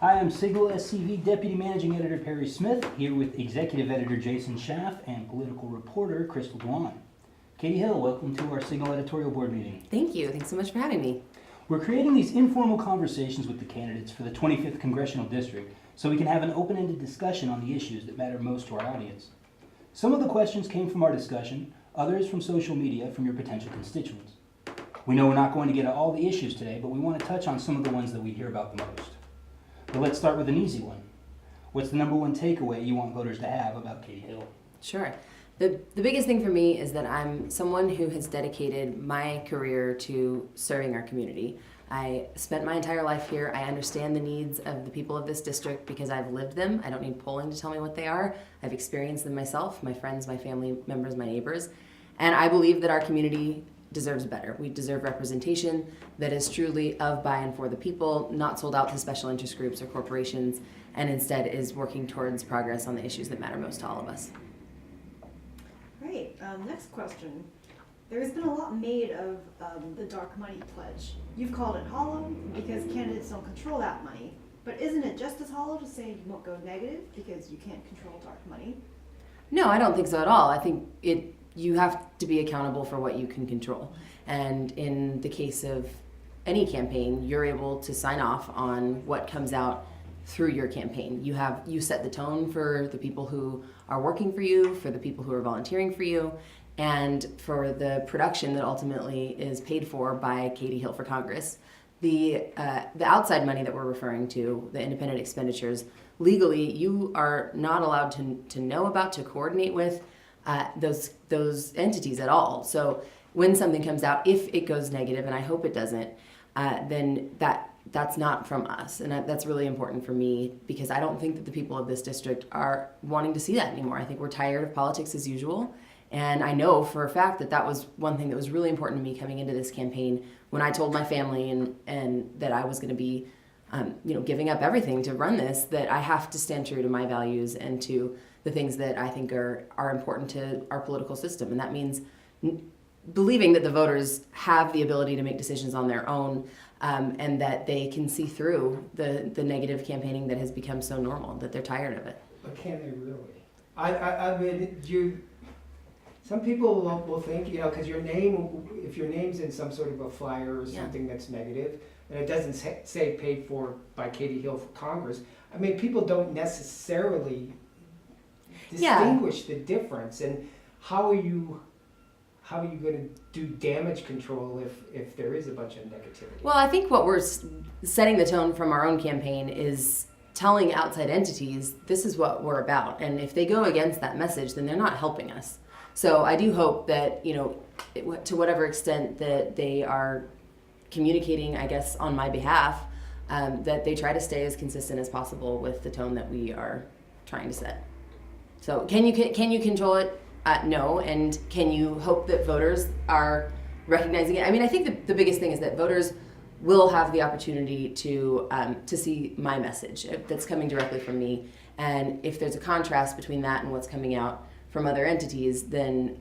I am Signal SCV Deputy Managing Editor Perry Smith, here with Executive Editor Jason Schaff and Political Reporter Crystal Dwan. Katy Hill, welcome to our Signal Editorial Board meeting. Thank you. Thanks so much for having me. We're creating these informal conversations with the candidates for the 25th Congressional District so we can have an open-ended discussion on the issues that matter most to our audience. Some of the questions came from our discussion, others from social media from your potential constituents. We know we're not going to get at all the issues today, but we want to touch on some of the ones that we hear about the most. But let's start with an easy one. What's the number one takeaway you want voters to have about Katy Hill? Sure. The biggest thing for me is that I'm someone who has dedicated my career to serving our community. I spent my entire life here. I understand the needs of the people of this district because I've lived them. I don't need polling to tell me what they are. I've experienced them myself, my friends, my family members, my neighbors. And I believe that our community deserves better. We deserve representation that is truly of, by, and for the people, not sold out to special interest groups or corporations, and instead is working towards progress on the issues that matter most to all of us. Great. Next question. There's been a lot made of the dark money pledge. You've called it hollow because candidates don't control that money. But isn't it just as hollow to say you won't go negative because you can't control dark money? No, I don't think so at all. I think you have to be accountable for what you can control. And in the case of any campaign, you're able to sign off on what comes out through your campaign. You set the tone for the people who are working for you, for the people who are volunteering for you, and for the production that ultimately is paid for by Katy Hill for Congress. The outside money that we're referring to, the independent expenditures, legally you are not allowed to know about, to coordinate with those entities at all. So when something comes out, if it goes negative, and I hope it doesn't, then that's not from us. And that's really important for me because I don't think that the people of this district are wanting to see that anymore. I think we're tired of politics as usual. And I know for a fact that was one thing that was really important to me coming into this campaign when I told my family and that I was going to be giving up everything to run this, that I have to stand true to my values and to the things that I think are important to our political system. And that means believing that the voters have the ability to make decisions on their own, and that they can see through the negative campaigning that has become so normal, that they're tired of it. But can they really? I mean, some people will think, because if your name's in some sort of a flyer or something that's negative, and it doesn't say paid for by Katy Hill for Congress, I mean, people don't necessarily distinguish the difference. And how are you going to do damage control if there is a bunch of negativity? Well, I think what we're setting the tone from our own campaign is telling outside entities this is what we're about. And if they go against that message, then they're not helping us. So I do hope that, to whatever extent that they are communicating, I guess, on my behalf, that they try to stay as consistent as possible with the tone that we are trying to set. So can you control it? No. And can you hope that voters are recognizing it? I mean, I think the biggest thing is that voters will have the opportunity to see my message that's coming directly from me. And if there's a contrast between that and what's coming out from other entities, then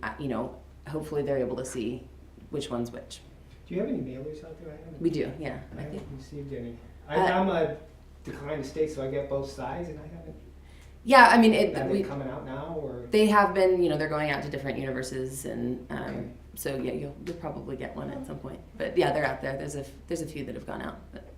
hopefully they're able to see which one's which. Do you have any mailers out there? We do, yeah. I haven't received any. I'm a declined state, so I get both sides, and I haven't. Yeah, I mean, are they coming out now, or they have been. They're going out to different universes, and okay. So yeah, you'll probably get one at some point. But yeah, they're out there. There's a few that have gone out. But.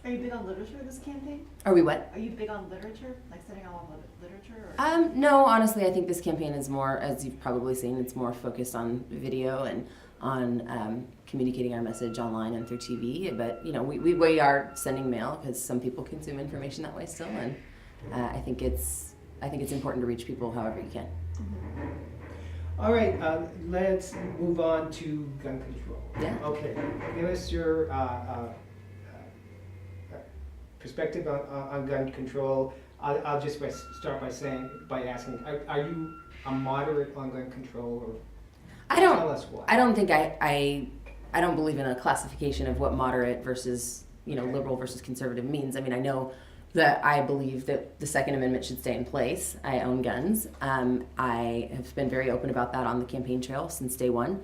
Are you big on literature this campaign? Are we what? Are you big on literature, like setting out all the literature? Or? No, honestly, I think this campaign is more, as you've probably seen, it's more focused on video and on communicating our message online and through TV. But we are sending mail because some people consume information that way still, and I think it's important to reach people however you can. Mm-hmm. All right, let's move on to gun control. Yeah. Okay, give us your perspective on gun control. I'll just start by asking, are you a moderate on gun control, or tell us why? I don't think I don't believe in a classification of what moderate versus liberal versus conservative means. I mean, I know that I believe that the Second Amendment should stay in place. I own guns. I have been very open about that on the campaign trail since day one.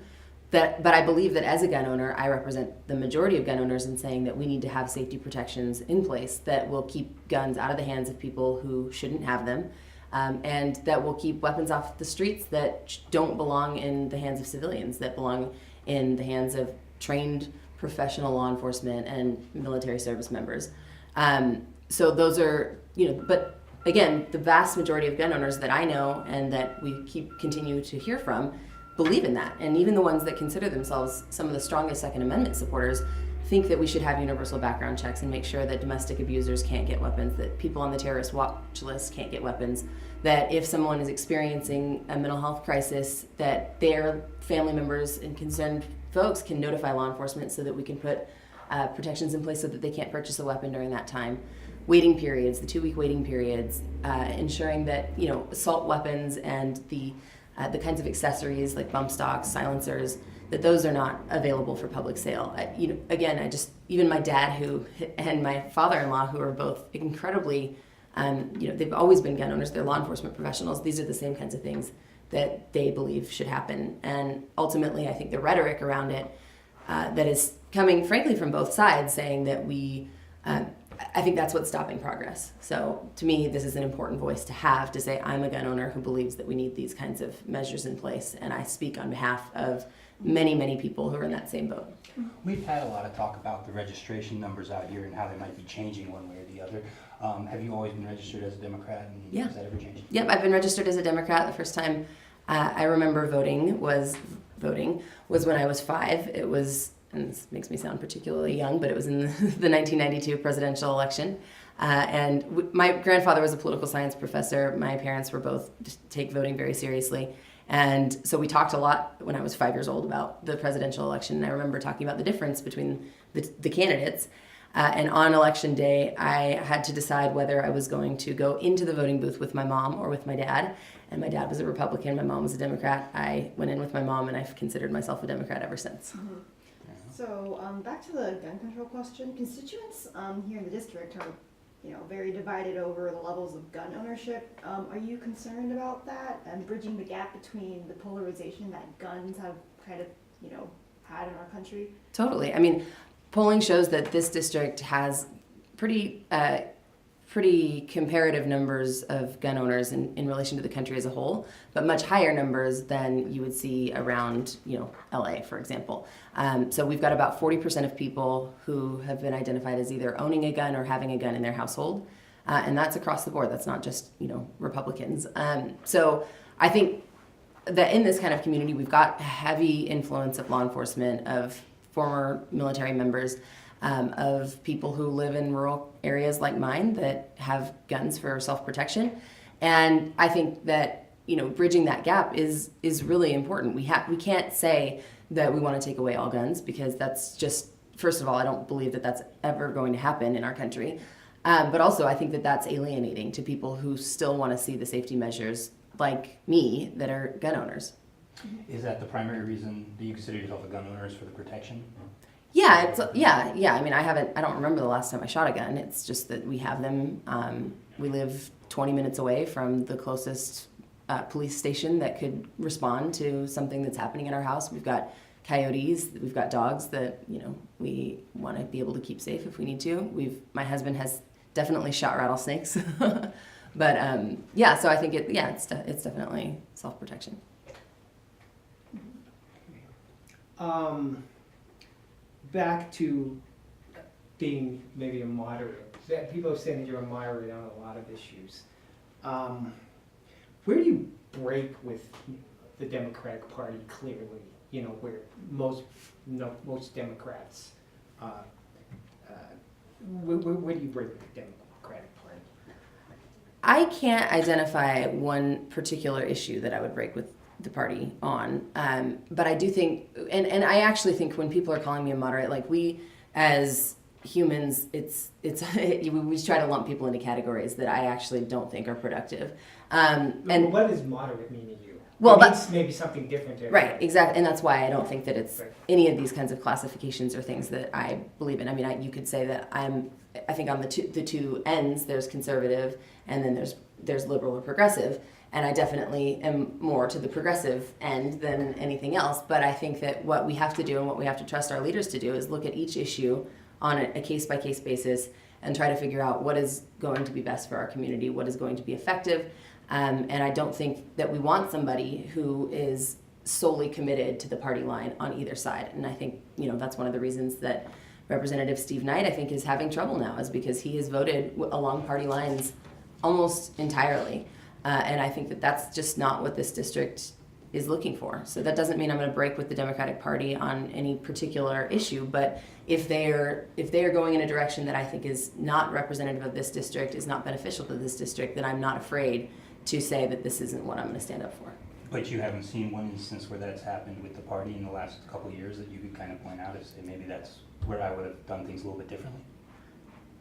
but I believe that as a gun owner, I represent the majority of gun owners in saying that we need to have safety protections in place that will keep guns out of the hands of people who shouldn't have them, and that will keep weapons off the streets that don't belong in the hands of civilians, that belong in the hands of trained professional law enforcement and military service members. So those are, but again, the vast majority of gun owners that I know and that we continue to hear from believe in that. And even the ones that consider themselves some of the strongest Second Amendment supporters think that we should have universal background checks and make sure that domestic abusers can't get weapons, that people on the terrorist watch list can't get weapons, that if someone is experiencing a mental health crisis, that their family members and concerned folks can notify law enforcement so that we can put protections in place so that they can't purchase a weapon during that time. Waiting periods, the 2-week waiting periods, ensuring that assault weapons and the kinds of accessories like bump stocks, silencers, that those are not available for public sale. Again, even my dad and my father-in-law, who are both incredibly, they've always been gun owners, they're law enforcement professionals. These are the same kinds of things that they believe should happen. And ultimately, I think the rhetoric around it that is coming, frankly, from both sides, saying that I think that's what's stopping progress. So to me, this is an important voice to have, to say I'm a gun owner who believes that we need these kinds of measures in place. And I speak on behalf of many, many people who are in that same boat. We've had a lot of talk about the registration numbers out here and how they might be changing one way or the other. Have you always been registered as a Democrat? And Yeah. has that ever changed? Yep, I've been registered as a Democrat. The first time I remember voting was when I was 5. It was, and this makes me sound particularly young, but it was in the 1992 presidential election. My grandfather was a political science professor. My parents were both take voting very seriously. And so we talked a lot when I was 5 years old about the presidential election. And I remember talking about the difference between the candidates. And on election day, I had to decide whether I was going to go into the voting booth with my mom or with my dad. And my dad was a Republican, my mom was a Democrat. I went in with my mom, and I've considered myself a Democrat ever since. Mm-hmm. So back to the gun control question. Constituents here in the district are, very divided over the levels of gun ownership. Are you concerned about that and bridging the gap between the polarization that guns have kind of, had in our country? Totally. I mean, polling shows that this district has pretty comparative numbers of gun owners in relation to the country as a whole, but much higher numbers than you would see around, LA, for example. So we've got about 40% of people who have been identified as either owning a gun or having a gun in their household. And that's across the board. That's not just, Republicans. So I think that in this kind of community, we've got heavy influence of law enforcement, of former military members, of people who live in rural areas like mine that have guns for self-protection. And I think that, bridging that gap is really important. We can't say that we want to take away all guns, because that's just, first of all, I don't believe that that's ever going to happen in our country. But also, I think that that's alienating to people who still want to see the safety measures, like me, that are gun owners. Is that the primary reason that you consider yourself a gun owner, is for the protection? Yeah, yeah. I mean, I don't remember the last time I shot a gun. It's just that we have them. We live 20 minutes away from the closest police station that could respond to something that's happening in our house. We've got coyotes, we've got dogs that, we want to be able to keep safe if we need to. My husband has definitely shot rattlesnakes. But so I think it's definitely self-protection. Back to being maybe a moderate. People are saying that you're a moderate on a lot of issues. Where do you break with the Democratic Party clearly? Where most Democrats, where do you break with the Democratic Party? I can't identify one particular issue that I would break with the party on, but I do think, and I actually think when people are calling me a moderate, like, we as humans, we just try to lump people into categories that I actually don't think are productive. And what does moderate mean to you? Well, that's maybe something different to everybody. Right, exactly, and that's why I don't think that it's Right. any of these kinds of classifications or things that I believe in. I mean, you could say that I think on the two ends, there's conservative, and then there's there's liberal or progressive, and I definitely am more to the progressive end than anything else. But I think that what we have to do and what we have to trust our leaders to do is look at each issue on a case-by-case basis and try to figure out what is going to be best for our community, what is going to be effective. And I don't think that we want somebody who is solely committed to the party line on either side. And I think, that's one of the reasons that Representative Steve Knight, I think, is having trouble now, is because he has voted along party lines almost entirely. And I think that that's just not what this district is looking for. So that doesn't mean I'm going to break with the Democratic Party on any particular issue, but if they are going in a direction that I think is not representative of this district, is not beneficial to this district, then I'm not afraid to say that this isn't what I'm going to stand up for. But you haven't seen one instance where that's happened with the party in the last couple of years that you could kind of point out and say maybe that's where I would have done things a little bit differently?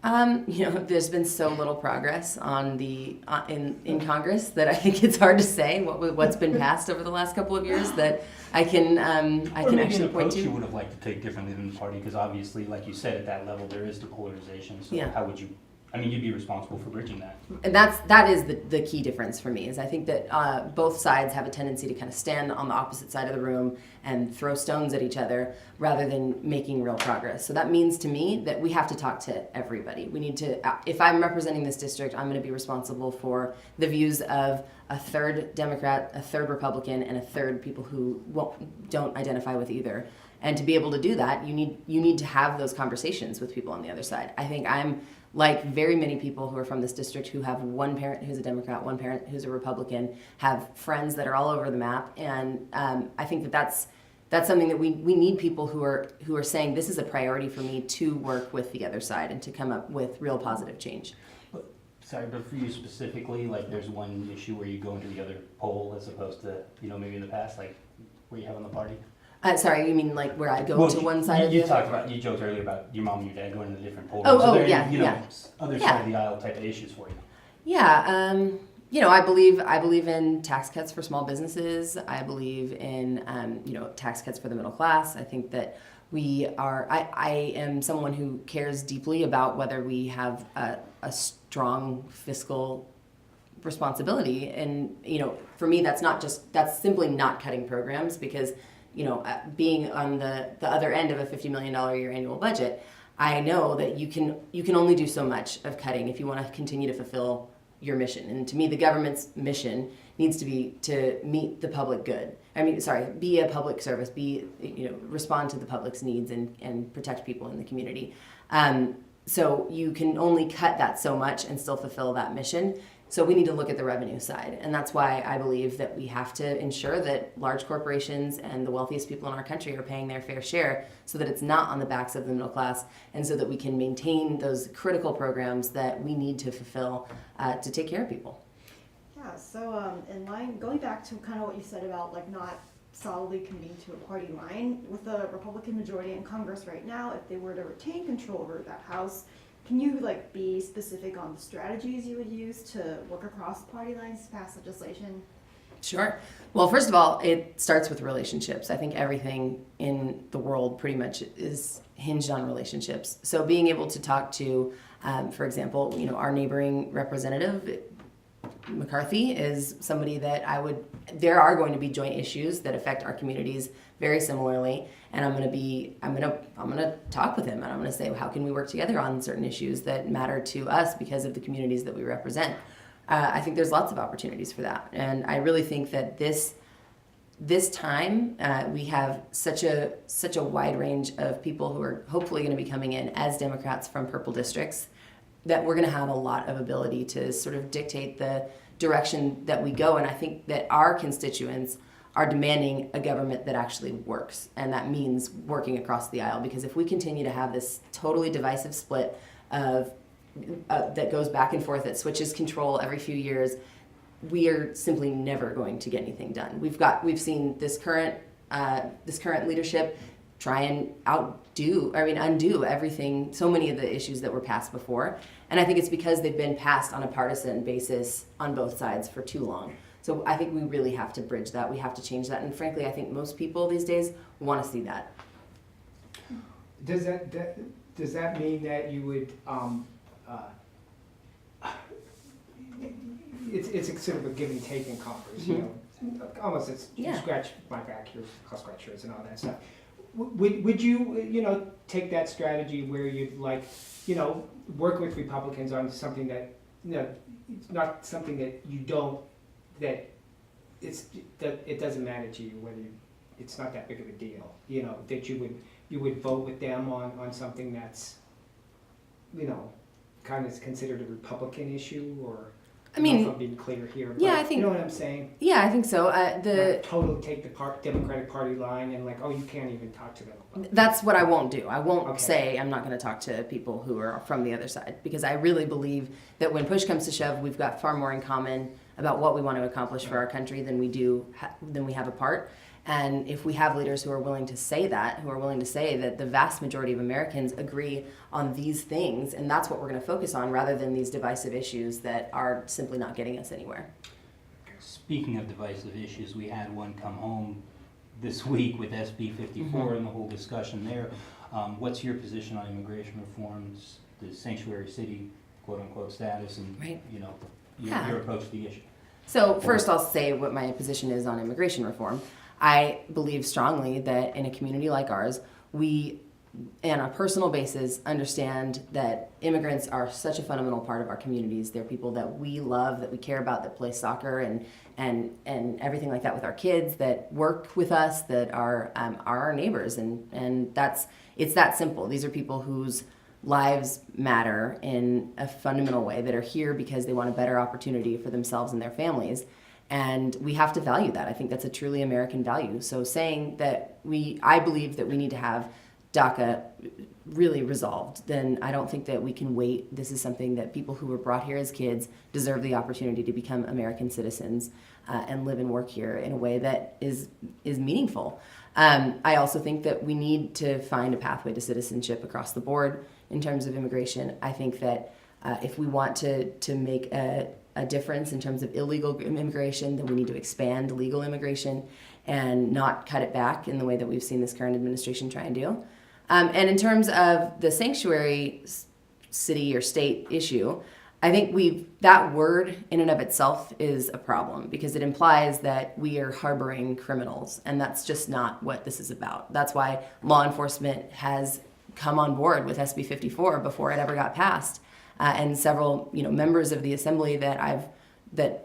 There's been so little progress on in Congress that I think it's hard to say what's been passed over the last couple of years that I can actually point to. You would have liked to take differently than the party, because obviously, like you said, at that level there is the polarization. So Yeah. how would you? I mean, you'd be responsible for bridging that. And that is the key difference for me, is I think that both sides have a tendency to kind of stand on the opposite side of the room and throw stones at each other rather than making real progress. So that means to me that we have to talk to everybody. We need to, if I'm representing this district, I'm going to be responsible for the views of a third Democrat, a third Republican, and a third people who don't identify with either. And to be able to do that, you need to have those conversations with people on the other side. I think I'm like very many people who are from this district who have one parent who's a Democrat, one parent who's a Republican, have friends that are all over the map, and I think that's something that we need people who are saying this is a priority for me to work with the other side and to come up with real positive change. But for you specifically, like there's one issue where you go into the other pole as opposed to maybe in the past, like where you have on the party. Sorry, you mean like where I go to one side of the other? You joked earlier about your mom and your dad going to the different polls. Other side of the aisle type of issues for you. Yeah, I believe in tax cuts for small businesses. I believe in tax cuts for the middle class. I think that I am someone who cares deeply about whether we have a strong fiscal responsibility, and for me that's simply not cutting programs, because being on the other end of a $50 million a year annual budget, I know that you can only do so much of cutting if you want to continue to fulfill your mission. And to me, the government's mission needs to be to meet the public good. Be a public service, respond to the public's needs and protect people in the community. So you can only cut that so much and still fulfill that mission. So we need to look at the revenue side. And that's why I believe that we have to ensure that large corporations and the wealthiest people in our country are paying their fair share, so that it's not on the backs of the middle class, and so that we can maintain those critical programs that we need to fulfill to take care of people. Yeah, so going back to kind of what you said about like not solidly committing to a party line, with the Republican majority in Congress right now, if they were to retain control over that House, can you be specific on the strategies you would use to work across party lines to pass legislation? Sure. Well, first of all, it starts with relationships. I think everything in the world pretty much is hinged on relationships. So being able to talk to, for example, our neighboring representative, McCarthy, is somebody that there are going to be joint issues that affect our communities very similarly, and I'm going to talk with him, and I'm going to say, how can we work together on certain issues that matter to us because of the communities that we represent. I think there's lots of opportunities for that, and I really think that this time we have such a wide range of people who are hopefully going to be coming in as Democrats from purple districts, that we're going to have a lot of ability to sort of dictate the direction that we go. And I think that our constituents are demanding a government that actually works, and that means working across the aisle, because if we continue to have this totally divisive split of that goes back and forth, that switches control every few years, we are simply never going to get anything done. We've seen this current leadership try and undo everything, so many of the issues that were passed before. And I think it's because they've been passed on a partisan basis on both sides for too long. So I think we really have to bridge that. We have to change that. And frankly, I think most people these days want to see that. Does that mean that you would, it's a sort of a give and take in Congress, you know, almost it's you Yeah. scratch my back, I'll scratch yours and all that stuff. Would you, you know, take that strategy where you'd like, you know, work with Republicans on something that, you know, it's not something that you don't, that it doesn't matter to you whether it's not that big of a deal, you know, that you would vote with them on something that's, you know, kind of considered a Republican issue, or I mean, don't know if I'm being clear here, yeah, but I think- you know what I'm saying? Yeah, I think so. Not totally take the Democratic Party line and like, oh, you can't even talk to them about That's what I won't do. I won't Okay. say I'm not going to talk to people who are from the other side, because I really believe that when push comes to shove, we've got far more in common about what we want to accomplish for our country than we have apart. And if we have leaders who are willing to say that, who are willing to say that the vast majority of Americans agree on these things, and that's what we're going to focus on, rather than these divisive issues that are simply not getting us anywhere. Speaking of divisive issues, we had one come home this week with SB 54 and the whole discussion there. What's your position on immigration reforms, the sanctuary city, quote unquote, status, and Right. you know, Yeah. your approach to the issue? So first I'll say what my position is on immigration reform. I believe strongly that in a community like ours, we, on a personal basis, understand that immigrants are such a fundamental part of our communities. They're people that we love, that we care about, that play soccer and everything like that with our kids, that work with us, that are our neighbors, and it's that simple. These are people whose lives matter in a fundamental way, that are here because they want a better opportunity for themselves and their families. And we have to value that. I think that's a truly American value. So saying that I believe that we need to have DACA really resolved, then I don't think that we can wait. This is something that people who were brought here as kids deserve the opportunity to become American citizens and live and work here in a way that is meaningful. I also think that we need to find a pathway to citizenship across the board in terms of immigration. I think that if we want to make a difference in terms of illegal immigration, then we need to expand legal immigration and not cut it back in the way that we've seen this current administration try and do. And in terms of the sanctuary city or state issue, I think that word in and of itself is a problem, because it implies that we are harboring criminals, and that's just not what this is about. That's why law enforcement has come on board with SB 54 before it ever got passed. And several, members of the assembly that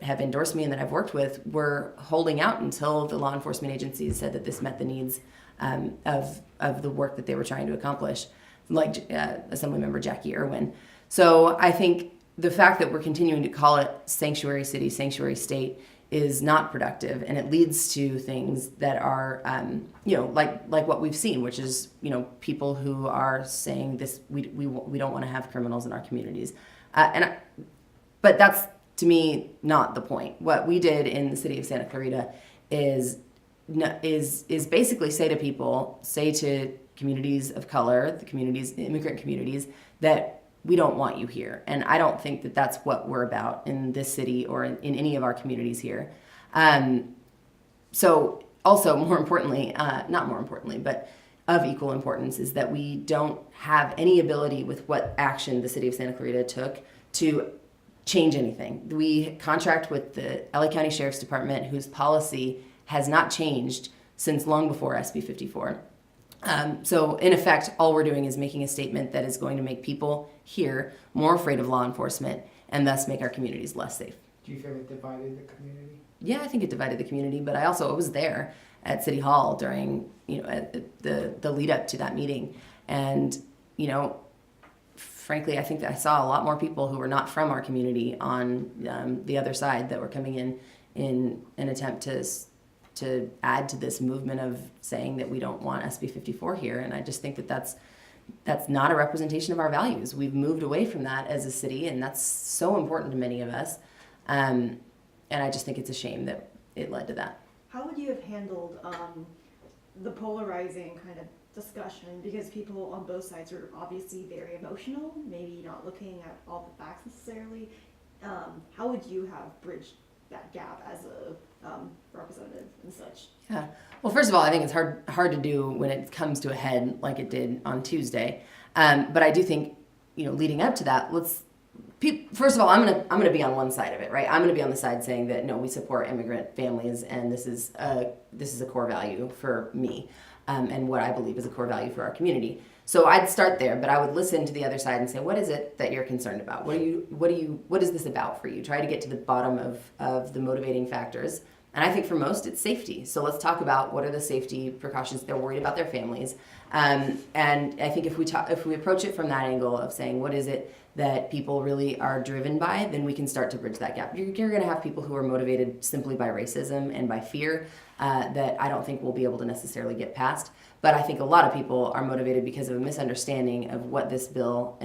have endorsed me and that I've worked with were holding out until the law enforcement agencies said that this met the needs of the work that they were trying to accomplish, like Assemblymember Jackie Irwin. So I think the fact that we're continuing to call it sanctuary city, sanctuary state is not productive, and it leads to things that are, like what we've seen, which is, people who are saying this, we don't want to have criminals in our communities, but that's, to me, not the point. What we did in the city of Santa Clarita is basically say to communities of color, immigrant communities, that we don't want you here. And I don't think that that's what we're about in this city or in any of our communities here. So also, more importantly, not more importantly, but of equal importance, is that we don't have any ability with what action the city of Santa Clarita took to change anything. We contract with the LA County Sheriff's Department, whose policy has not changed since long before SB 54. So in effect, all we're doing is making a statement that is going to make people here more afraid of law enforcement and thus make our communities less safe. Do you feel it divided the community? Yeah, I think it divided the community, but I was there at City Hall during, the lead up to that meeting. And, frankly, I think that I saw a lot more people who were not from our community on the other side that were coming in an attempt to add to this movement of saying that we don't want SB 54 here. And I just think that that's not a representation of our values. We've moved away from that as a city, and that's so important to many of us. And I just think it's a shame that it led to that. How would you have handled the polarizing kind of discussion? Because people on both sides are obviously very emotional, maybe not looking at all the facts necessarily. How would you have bridged that gap as a representative and such? Yeah. Well, first of all, I think it's hard to do when it comes to a head like it did on Tuesday. But I do think, leading up to that, First of all, I'm gonna be on one side of it, right? I'm gonna be on the side saying that no, we support immigrant families, and this is a core value for me, and what I believe is a core value for our community. So I'd start there, but I would listen to the other side and say, what is it that you're concerned about? What is this about for you? Try to get to the bottom of the motivating factors. And I think for most, it's safety. So let's talk about what are the safety precautions. They're worried about their families. And I think if we approach it from that angle of saying, what is it that people really are driven by, then we can start to bridge that gap. You're going to have people who are motivated simply by racism and by fear that I don't think we'll be able to necessarily get past. But I think a lot of people are motivated because of a misunderstanding of what this bill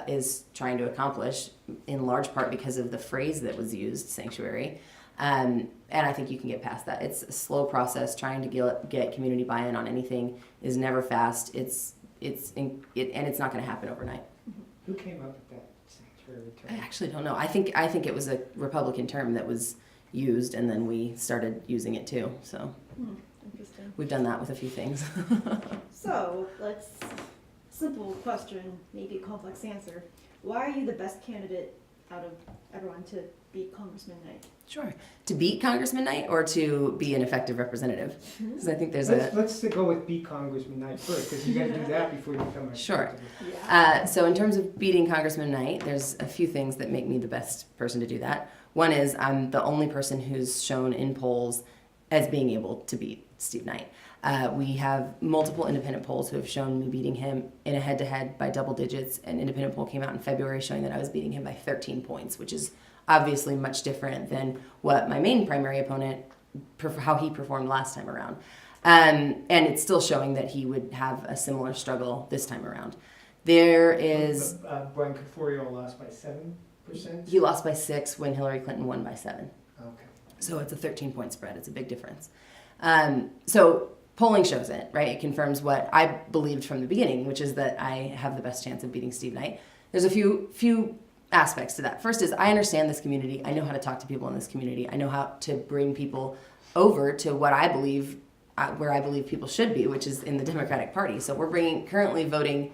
is trying to accomplish, in large part because of the phrase that was used, sanctuary. And I think you can get past that. It's a slow process. Trying to get community buy-in on anything is never fast. And it's not going to happen overnight. Who came up with that sanctuary term? I actually don't know. I think it was a Republican term that was used, and then we started using it too. So Interesting. we've done that with a few things. So simple question, maybe a complex answer. Why are you the best candidate out of everyone to beat Congressman Knight? Sure. To beat Congressman Knight or to be an effective representative? Because I think there's Let's go with beat Congressman Knight first, because you got to do that before you become a Sure. representative. Yeah. So in terms of beating Congressman Knight, there's a few things that make me the best person to do that. One is I'm the only person who's shown in polls as being able to beat Steve Knight. We have multiple independent polls who have shown me beating him in a head-to-head by double digits. An independent poll came out in February showing that I was beating him by 13 points, which is obviously much different than what my main primary opponent, how he performed last time around. And it's still showing that he would have a similar struggle this time around. There is... Brian Conforio lost by 7%? He lost by 6 when Hillary Clinton won by 7. Okay. So it's a 13-point spread. It's a big difference. So polling shows it, right? It confirms what I believed from the beginning, which is that I have the best chance of beating Steve Knight. There's a few aspects to that. First is I understand this community. I know how to talk to people in this community. I know how to bring people over to what I believe, where I believe people should be, which is in the Democratic Party. So we're currently getting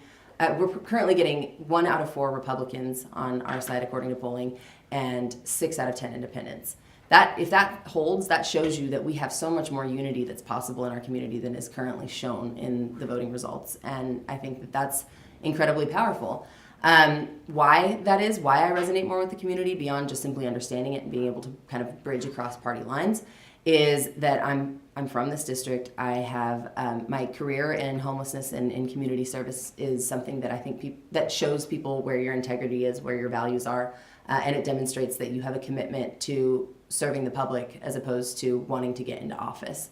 1 out of 4 Republicans on our side according to polling, and 6 out of 10 independents. If that holds, that shows you that we have so much more unity that's possible in our community than is currently shown in the voting results. And I think that that's incredibly powerful. Why that is, why I resonate more with the community beyond just simply understanding it and being able to kind of bridge across party lines, is that I'm from this district. I have my career in homelessness and in community service is something that I think that shows people where your integrity is, where your values are, and it demonstrates that you have a commitment to serving the public as opposed to wanting to get into office.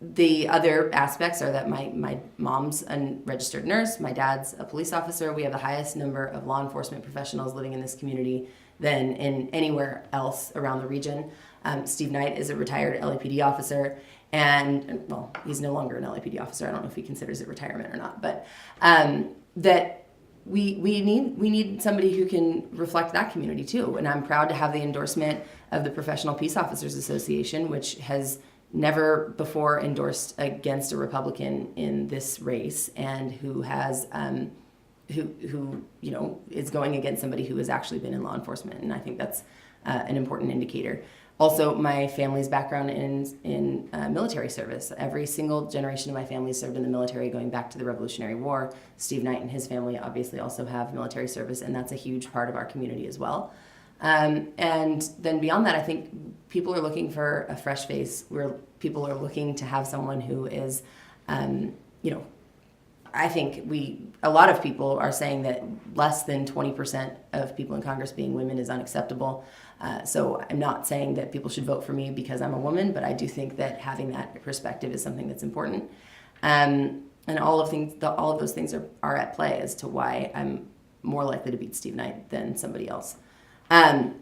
The other aspects are that my mom's a registered nurse, my dad's a police officer. We have the highest number of law enforcement professionals living in this community than in anywhere else around the region. Steve Knight is a retired LAPD officer, and well, he's no longer an LAPD officer. I don't know if he considers it retirement or not, but that we need somebody who can reflect that community too. And I'm proud to have the endorsement of the Professional Peace Officers Association, which has never before endorsed against a Republican in this race, and who has who is going against somebody who has actually been in law enforcement. And I think that's an important indicator. Also, my family's background in military service. Every single generation of my family served in the military going back to the Revolutionary War. Steve Knight and his family obviously also have military service, and that's a huge part of our community as well. And then beyond that, I think people are looking for a fresh face. People are looking to have someone who is, I think a lot of people are saying that less than 20% of people in Congress being women is unacceptable. So I'm not saying that people should vote for me because I'm a woman, but I do think that having that perspective is something that's important. And all of those things are at play as to why I'm more likely to beat Steve Knight than somebody else. In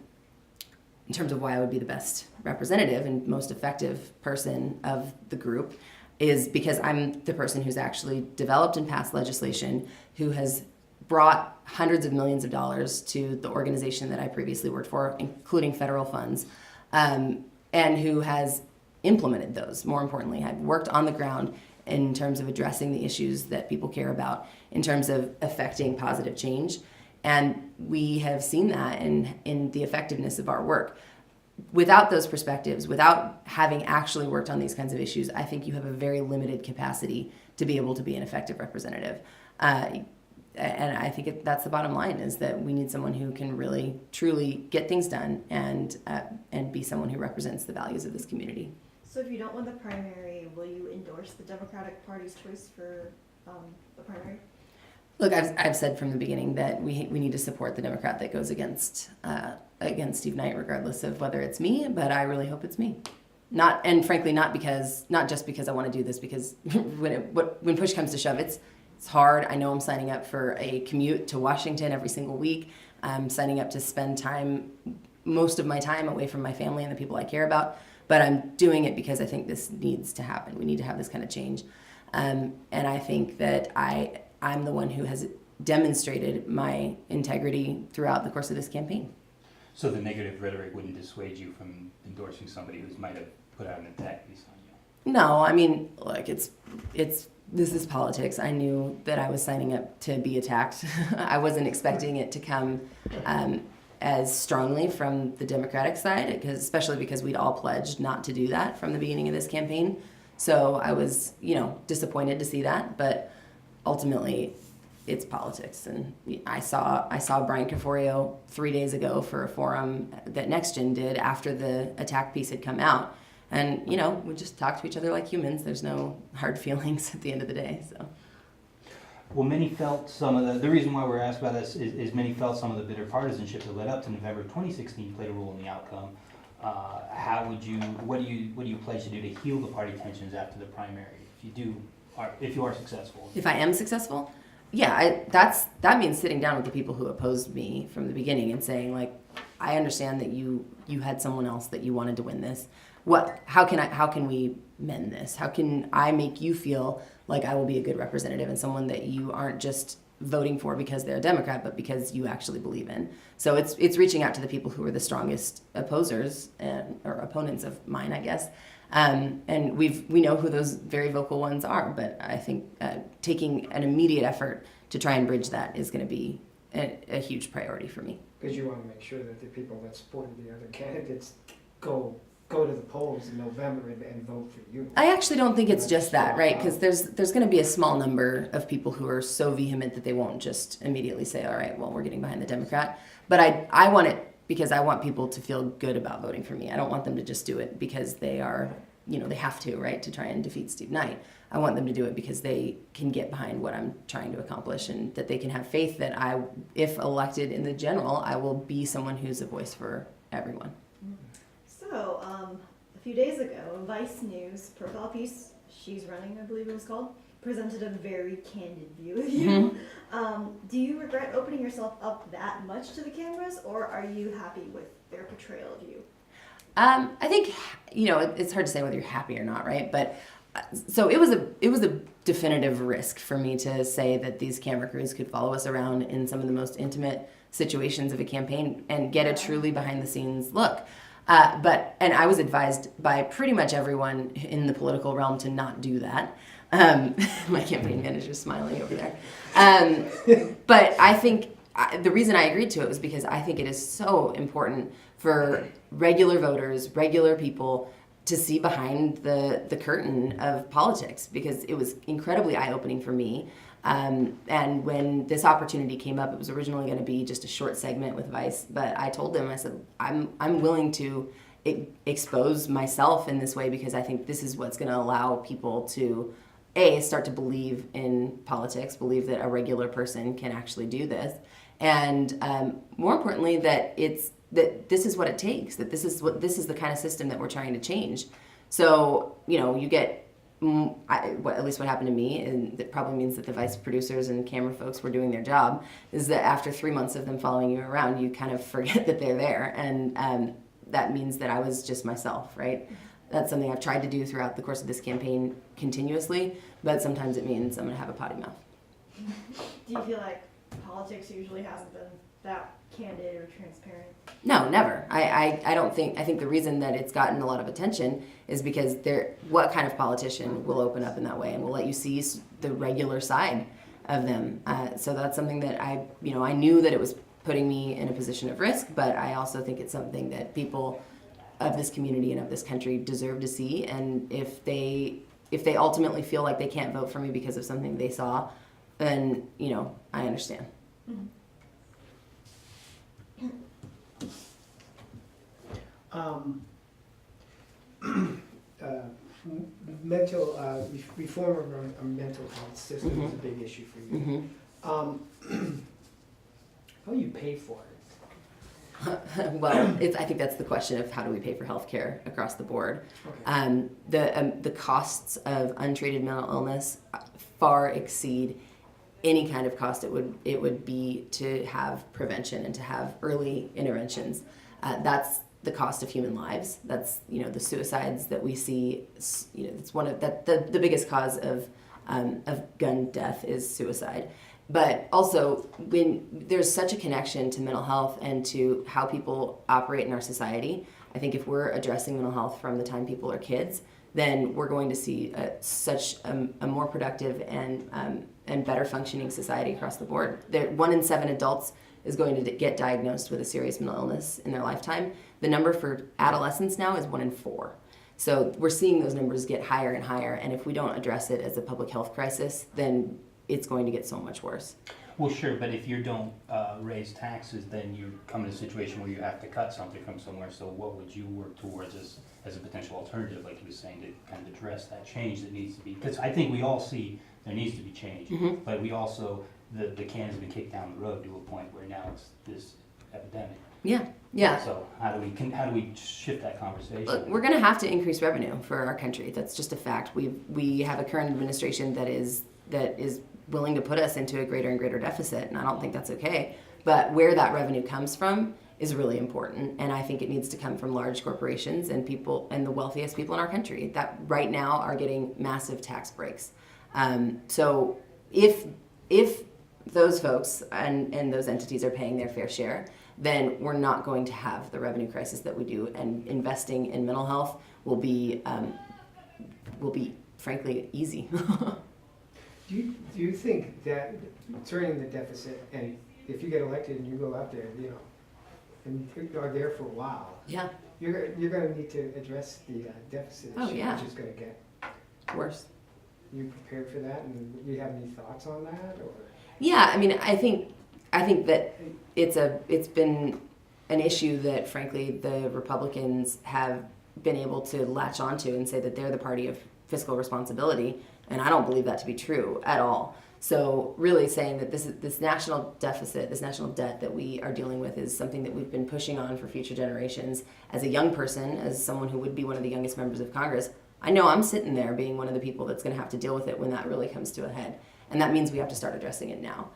terms of why I would be the best representative and most effective person of the group is because I'm the person who's actually developed and passed legislation, who has brought hundreds of millions of dollars to the organization that I previously worked for, including federal funds, and who has implemented those. More importantly, I've worked on the ground in terms of addressing the issues that people care about, in terms of affecting positive change. And we have seen that in the effectiveness of our work. Without those perspectives, without having actually worked on these kinds of issues, I think you have a very limited capacity to be able to be an effective representative. And I think that's the bottom line, is that we need someone who can really, truly get things done and be someone who represents the values of this community. So if you don't win the primary, will you endorse the Democratic Party's choice for the primary? Look, I've said from the beginning that we need to support the Democrat that goes against Steve Knight, regardless of whether it's me. But I really hope it's me. Frankly, not just because I want to do this. Because when push comes to shove, it's hard. I know I'm signing up for a commute to Washington every single week. I'm signing up to spend most of my time away from my family and the people I care about. But I'm doing it because I think this needs to happen. We need to have this kind of change. And I think that I'm the one who has demonstrated my integrity throughout the course of this campaign. So the negative rhetoric wouldn't dissuade you from endorsing somebody who might have put out an attack piece on you? No, I mean, look, this is politics. I knew that I was signing up to be attacked. I wasn't expecting it to come as strongly from the Democratic side, especially because we'd all pledged not to do that from the beginning of this campaign. So I was, disappointed to see that, but ultimately it's politics. And I saw Brian Caforio 3 days ago for a forum that NextGen did after the attack piece had come out. And, we just talk to each other like humans. There's no hard feelings at the end of the day, so. Well, many felt the reason why we're asked about this is many felt some of the bitter partisanship that led up to November 2016 played a role in the outcome. What do you pledge to do to heal the party tensions after the primary, if you are successful? If I am successful? Yeah, that means sitting down with the people who opposed me from the beginning and saying, like, I understand that you had someone else that you wanted to win this. How can we mend this? How can I make you feel like I will be a good representative and someone that you aren't just voting for because they're a Democrat, but because you actually believe in? So it's reaching out to the people who are the strongest opposers or opponents of mine, I guess. And we know who those very vocal ones are, but I think taking an immediate effort to try and bridge that is going to be a huge priority for me. Because you want to make sure that the people that supported the other candidates go to the polls in November and vote for you. I actually don't think it's just that, right? Because there's going to be a small number of people who are so vehement that they won't just immediately say, all right, well, we're getting behind the Democrat. But I want it because I want people to feel good about voting for me. I don't want them to just do it because they are, they have to, right, to try and defeat Steve Knight. I want them to do it because they can get behind what I'm trying to accomplish and that they can have faith that if elected in the general, I will be someone who's a voice for everyone. So, a few days ago, Vice News profile piece, She's Running, I believe it was called, presented a very candid view of you. Mm-hmm. Do you regret opening yourself up that much to the cameras, or are you happy with their portrayal of you? I think, it's hard to say whether you're happy or not, right? But so it was a definitive risk for me to say that these camera crews could follow us around in some of the most intimate situations of a campaign and get a truly behind the scenes look. And I was advised by pretty much everyone in the political realm to not do that. My campaign manager's smiling over there. But I think the reason I agreed to it was because I think it is so important for regular voters, regular people, to see behind the curtain of politics, because it was incredibly eye-opening for me. And when this opportunity came up, it was originally going to be just a short segment with Vice, but I told them, I said, I'm willing to expose myself in this way because I think this is what's going to allow people to start to believe in politics, believe that a regular person can actually do this, and more importantly that this is what it takes, that this is the kind of system that we're trying to change. So you get at least what happened to me, and that probably means that the Vice producers and camera folks were doing their job, is that after 3 months of them following you around, you kind of forget that they're there, and that means that I was just myself, right? That's something I've tried to do throughout the course of this campaign continuously, but sometimes it means I'm going to have a potty mouth. Do you feel like politics usually hasn't been that candid or transparent? No, never. I don't think. I think the reason that it's gotten a lot of attention is because what kind of politician will open up in that way and will let you see the regular side? of them. So that's something that I knew that it was putting me in a position of risk, but I also think it's something that people of this community and of this country deserve to see. And if they ultimately feel like they can't vote for me because of something they saw, then, I understand. Reform of our mental health system is a big issue for you. How do you pay for it? Well, I think that's the question of how do we pay for healthcare across the board. Okay. The costs of untreated mental illness far exceed any kind of cost it would be to have prevention and to have early interventions. That's the cost of human lives. That's the suicides that we see. It's one of the biggest cause of gun death is suicide. But also, when there's such a connection to mental health and to how people operate in our society, I think if we're addressing mental health from the time people are kids, then we're going to see such a more productive and better functioning society across the board. 1 in 7 adults is going to get diagnosed with a serious mental illness in their lifetime. The number for adolescents now is 1 in 4. So we're seeing those numbers get higher and higher, and if we don't address it as a public health crisis, then it's going to get so much worse. Well, sure, but if you don't raise taxes, then you come in a situation where you have to cut something from somewhere. So what would you work towards as a potential alternative, like you were saying, to kind of address that change that needs to be? Because I think we all see there needs to be change, but we also, the can has been kicked down the road to a point where now it's this epidemic. Yeah. So how do we shift that conversation? Look, we're going to have to increase revenue for our country. That's just a fact. We have a current administration that is willing to put us into a greater and greater deficit, and I don't think that's okay. But where that revenue comes from is really important, and I think it needs to come from large corporations and people, and the wealthiest people in our country that right now are getting massive tax breaks. So if those folks and those entities are paying their fair share, then we're not going to have the revenue crisis that we do, and investing in mental health will be frankly easy. Do you think that turning the deficit, and if you get elected and you go out there, and you are there for a while, Yeah. you're going to need to address the deficit issue, which is going to get Worse. You prepared for that, and do you have any thoughts on that, or? Yeah, I mean, I think that it's been an issue that, frankly, the Republicans have been able to latch onto and say that they're the party of fiscal responsibility, and I don't believe that to be true at all. So really saying that this national deficit, this national debt that we are dealing with is something that we've been pushing on for future generations. As a young person, as someone who would be one of the youngest members of Congress, I know I'm sitting there being one of the people that's going to have to deal with it when that really comes to a head. And that means we have to start addressing it now.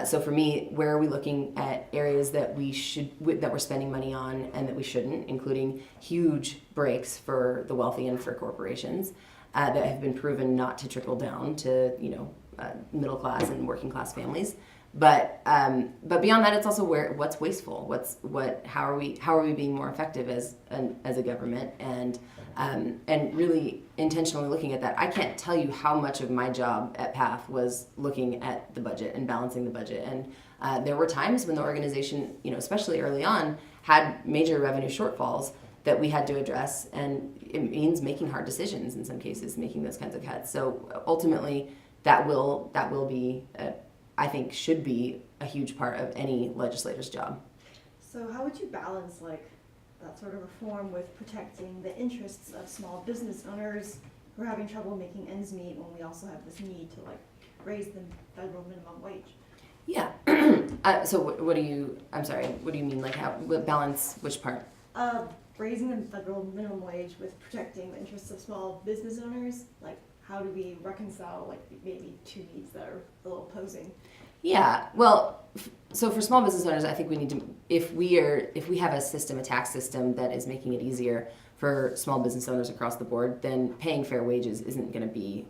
So for me, where are we looking at areas that we're spending money on and that we shouldn't, including huge breaks for the wealthy and for corporations that have been proven not to trickle down to middle class and working class families. But beyond that, it's also what's wasteful. How are we being more effective as a government, and really intentionally looking at that. I can't tell you how much of my job at PATH was looking at the budget and balancing the budget. And there were times when the organization, especially early on, had major revenue shortfalls that we had to address, and it means making hard decisions in some cases, making those kinds of cuts. So ultimately, that will be, I think, should be a huge part of any legislator's job. So how would you balance that sort of reform with protecting the interests of small business owners who are having trouble making ends meet when we also have this need to raise the federal minimum wage? Yeah. So what do you mean? How balance which part? Raising the federal minimum wage with protecting the interests of small business owners. How do we reconcile maybe two needs that are a little opposing? Yeah, well, so for small business owners, I think we need to, if we have a tax system that is making it easier for small business owners across the board, then paying fair wages isn't going to be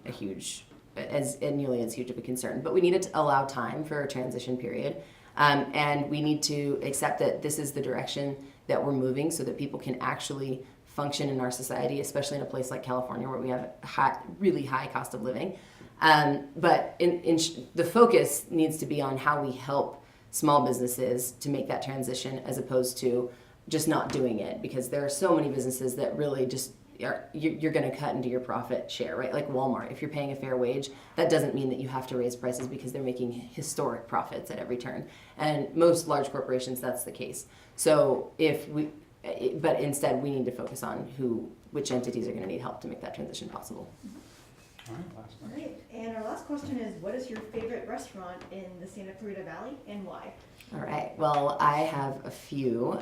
nearly as huge of a concern. But we need to allow time for a transition period, and we need to accept that this is the direction that we're moving, so that people can actually function in our society, especially in a place like California where we have really high cost of living. But the focus needs to be on how we help small businesses to make that transition as opposed to just not doing it, because there are so many businesses that really just you're going to cut into your profit share, right? Like Walmart, if you're paying a fair wage, that doesn't mean that you have to raise prices because they're making historic profits at every turn. And most large corporations, that's the case. So but instead we need to focus on which entities are going to need help to make that transition possible. All right, last All one. right, and our last question is, what is your favorite restaurant in the Santa Clarita Valley and why? All right. Well, I have a few.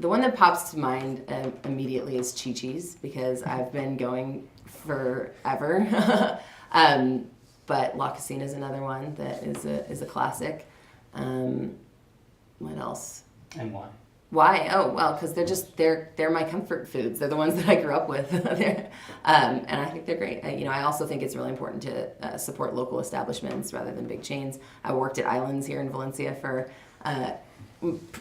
The one that pops to mind immediately is Chi-Chi's, because I've been going forever. But La Casina is another one that is a classic. What else? And why? Why? Oh, well, because they're my comfort foods. They're the ones that I grew up with, and I think they're great. I also think it's really important to support local establishments rather than big chains. I worked at Islands here in Valencia for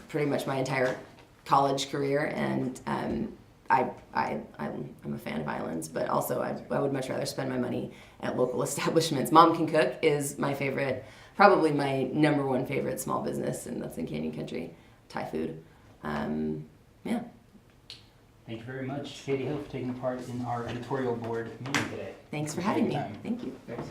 pretty much my entire college career, and I'm a fan of Islands, but also I would much rather spend my money at local establishments. Mom Can Cook is my favorite, probably my number one favorite small business, and that's in Canyon Country, Thai food. Yeah. Thank you very much, Katy Hill, for taking part in our editorial board meeting today. Thanks for Appreciate having your me. time. Thank you. Thanks.